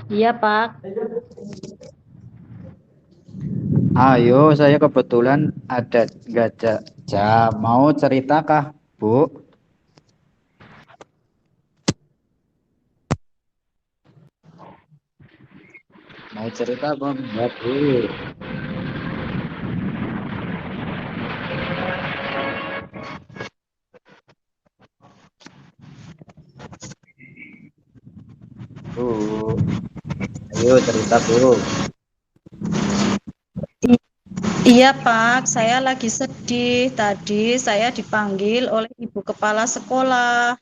Iya, Pak. Ayo, saya kebetulan ada gajah jam. Mau cerita kah, Bu? Mau cerita, Bang? Ya, Bu. Bu, ayo cerita, Bu. Iya, Pak. Saya lagi sedih. Tadi saya dipanggil oleh ibu kepala sekolah.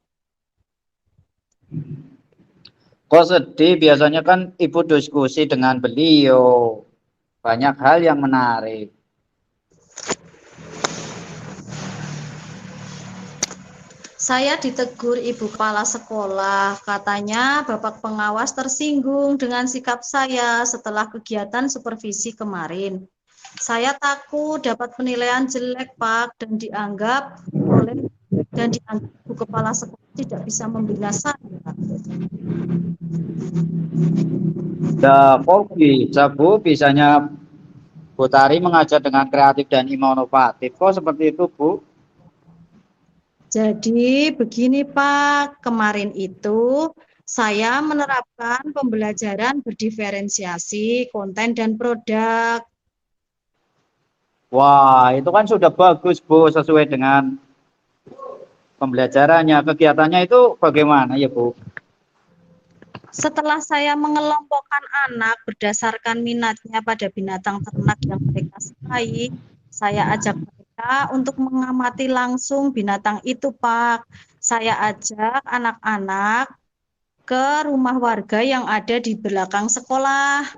Kok sedih? Biasanya kan Ibu diskusi dengan beliau. Banyak hal yang menarik. Saya ditegur ibu kepala sekolah. Katanya Bapak pengawas tersinggung dengan sikap saya setelah kegiatan supervisi kemarin. Saya takut dapat penilaian jelek, Pak, dan dianggap ibu kepala sekolah tidak bisa membina saya. Kok bisa, Bu? Bisanya Bu Tari mengajar dengan kreatif dan inovatif. Kok seperti itu, Bu? Jadi begini Pak, kemarin itu saya menerapkan pembelajaran berdiferensiasi konten dan produk. Wah, itu kan sudah bagus, Bu, sesuai dengan pembelajarannya. Kegiatannya itu bagaimana ya, Bu? Setelah saya mengelompokkan anak berdasarkan minatnya pada binatang ternak yang mereka sukai, saya ajak mereka untuk mengamati langsung binatang itu Pak. Saya ajak anak-anak ke rumah warga yang ada di belakang sekolah.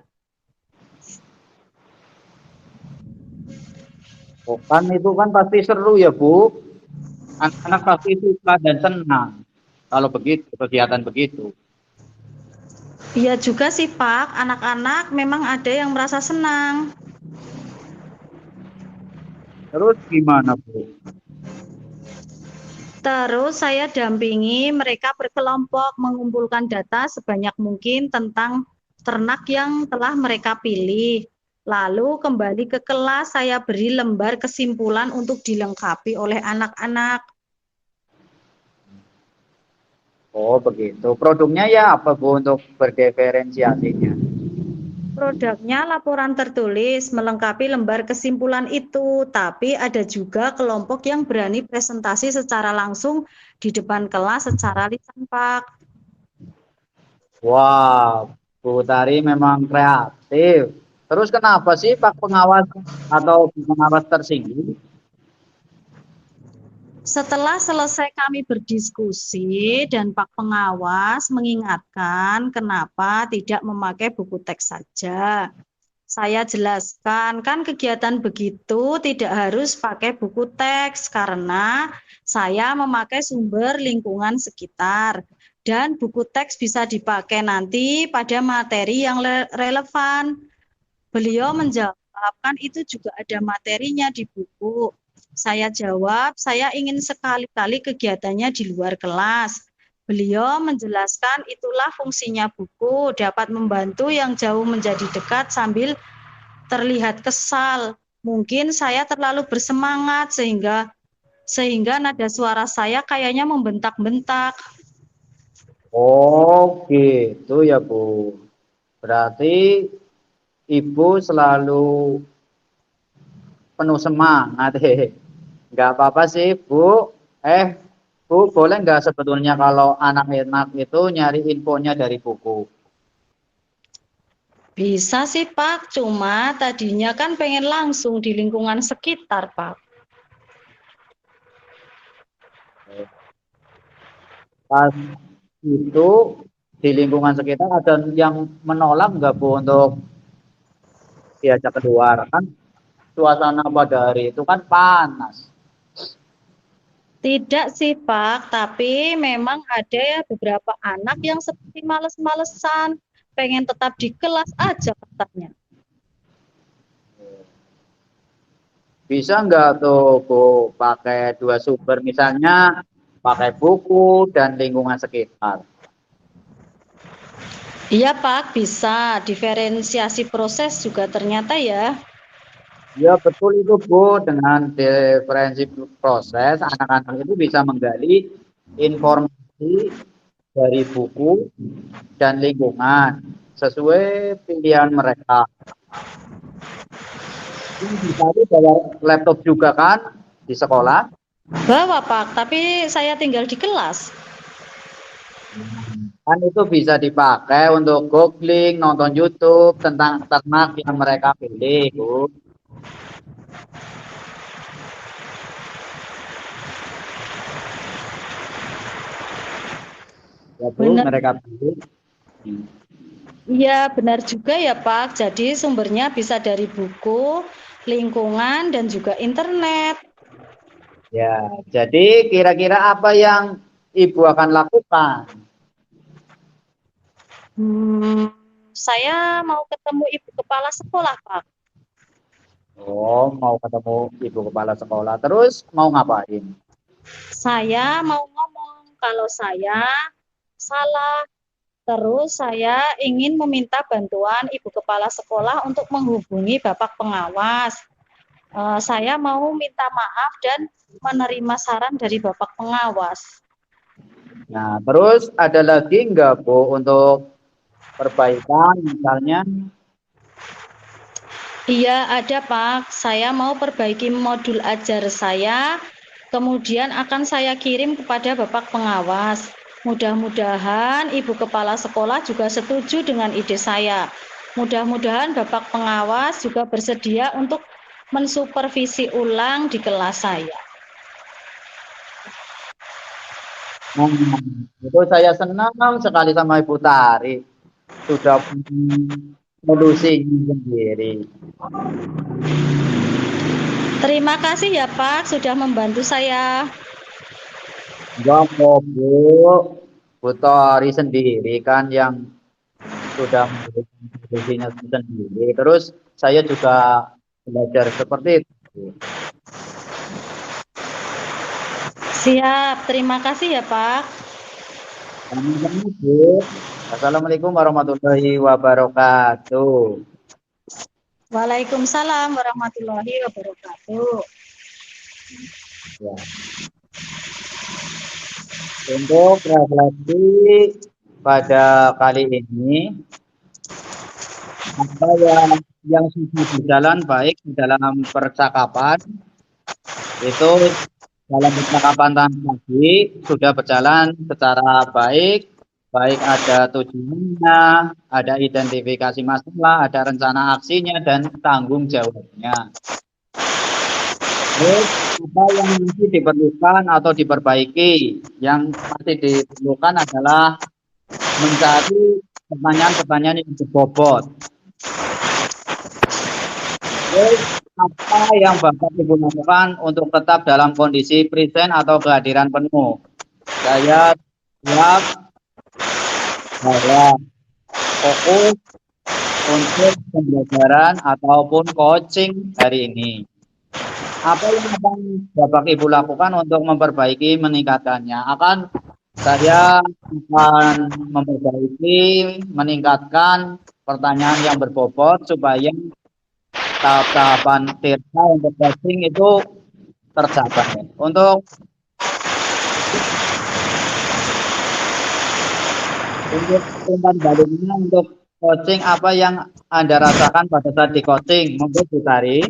Oh, kan itu kan pasti seru ya, Bu. Anak-anak pasti suka dan senang kalau begitu, kegiatan begitu. Iya juga sih Pak, anak-anak memang ada yang merasa senang. Terus gimana, Bu? Terus saya dampingi mereka berkelompok mengumpulkan data sebanyak mungkin tentang ternak yang telah mereka pilih. Lalu kembali ke kelas saya beri lembar kesimpulan untuk dilengkapi oleh anak-anak. Oh, begitu. Produknya ya apa, Bu, untuk berdiferensiasinya? Produknya laporan tertulis melengkapi lembar kesimpulan itu, tapi ada juga kelompok yang berani presentasi secara langsung di depan kelas secara lisan, Pak. Wah, Bu Tari memang kreatif. Terus kenapa sih Pak Pengawas atau Bu Pengawas tersinggung? Setelah selesai kami berdiskusi dan Pak Pengawas mengingatkan kenapa tidak memakai buku teks saja. Saya jelaskan, kan kegiatan begitu tidak harus pakai buku teks karena saya memakai sumber lingkungan sekitar. Dan buku teks bisa dipakai nanti pada materi yang relevan. Beliau menjawab, kan itu juga ada materinya di buku. Saya jawab, saya ingin sekali-kali kegiatannya di luar kelas. Beliau menjelaskan itulah fungsinya buku, dapat membantu yang jauh menjadi dekat sambil terlihat kesal. Mungkin saya terlalu bersemangat sehingga nada suara saya kayaknya membentak-bentak. Oh, gitu ya, Bu. Berarti Ibu selalu penuh semangat. Hehe. Nggak apa-apa sih, Bu. Bu, boleh nggak sebetulnya kalau anak-anak itu nyari infonya dari buku? Bisa sih Pak, cuma tadinya kan pengen langsung di lingkungan sekitar Pak. Pas itu di lingkungan sekitar ada yang menolak nggak, Bu, untuk diajak keluar? Kan suasana pada hari itu kan panas. Tidak sih Pak, tapi memang ada ya beberapa anak yang seperti males-malesan, pengen tetap di kelas aja katanya. Bisa nggak tuh, Bu, pakai dua sumber, misalnya pakai buku dan lingkungan sekitar? Iya Pak, bisa diferensiasi proses juga ternyata ya. Ya betul itu Bu, dengan diferensi proses anak-anak itu bisa menggali informasi dari buku dan lingkungan sesuai pilihan mereka. Ini bisa bawa laptop juga kan di sekolah. Bawa Pak, tapi saya tinggal di kelas. Kan itu bisa dipakai untuk googling, nonton YouTube tentang ternak yang mereka pilih, Bu. Ya, Bu, Benar. mereka pilih. Iya, benar juga ya Pak. Jadi sumbernya bisa dari buku, lingkungan, dan juga internet. Ya, jadi kira-kira apa yang Ibu akan lakukan? Saya mau ketemu ibu kepala sekolah Pak. Oh, mau ketemu Ibu kepala sekolah. Terus mau ngapain? Saya mau ngomong kalau saya salah. Terus saya ingin meminta bantuan ibu kepala sekolah untuk menghubungi bapak pengawas. Saya mau minta maaf dan menerima saran dari bapak pengawas. Nah, terus ada lagi nggak, Bu, untuk perbaikan misalnya? Iya, ada Pak. Saya mau perbaiki modul ajar saya, kemudian akan saya kirim kepada bapak pengawas. Mudah-mudahan ibu kepala sekolah juga setuju dengan ide saya. Mudah-mudahan bapak pengawas juga bersedia untuk mensupervisi ulang di kelas saya. Itu saya senang sekali sama Ibu Tari. Sudah punya solusinya sendiri. Terima kasih ya Pak sudah membantu saya. Enggak kok, Bu. Bu Tari sendiri kan yang sudah memberikan solusinya sendiri. Terus saya juga belajar seperti itu. Siap, terima kasih ya Pak. Sama-sama, Bu. Assalamualaikum warahmatullahi wabarakatuh. Waalaikumsalam warahmatullahi wabarakatuh. Ya. Untuk refleksi pada kali ini, apa yang sudah berjalan baik di dalam percakapan itu dalam percakapan tadi sudah berjalan secara baik, baik ada tujuannya, ada identifikasi masalah, ada rencana aksinya dan tanggung jawabnya. Terus apa yang masih diperlukan atau diperbaiki? Yang masih diperlukan adalah mencari pertanyaan-pertanyaan yang berbobot. Terus apa yang Bapak Ibu lakukan untuk tetap dalam kondisi present atau kehadiran penuh? Saya siap bahwa fokus untuk pembelajaran ataupun coaching hari ini. Apa yang akan Bapak Ibu lakukan untuk memperbaiki, meningkatkannya? Saya akan memperbaiki, meningkatkan pertanyaan yang berbobot supaya tahap-tahapan tirta untuk coaching itu tercapai. Untuk umpan baliknya untuk coaching apa yang Anda rasakan pada saat di coaching? Monggo Bu Tari.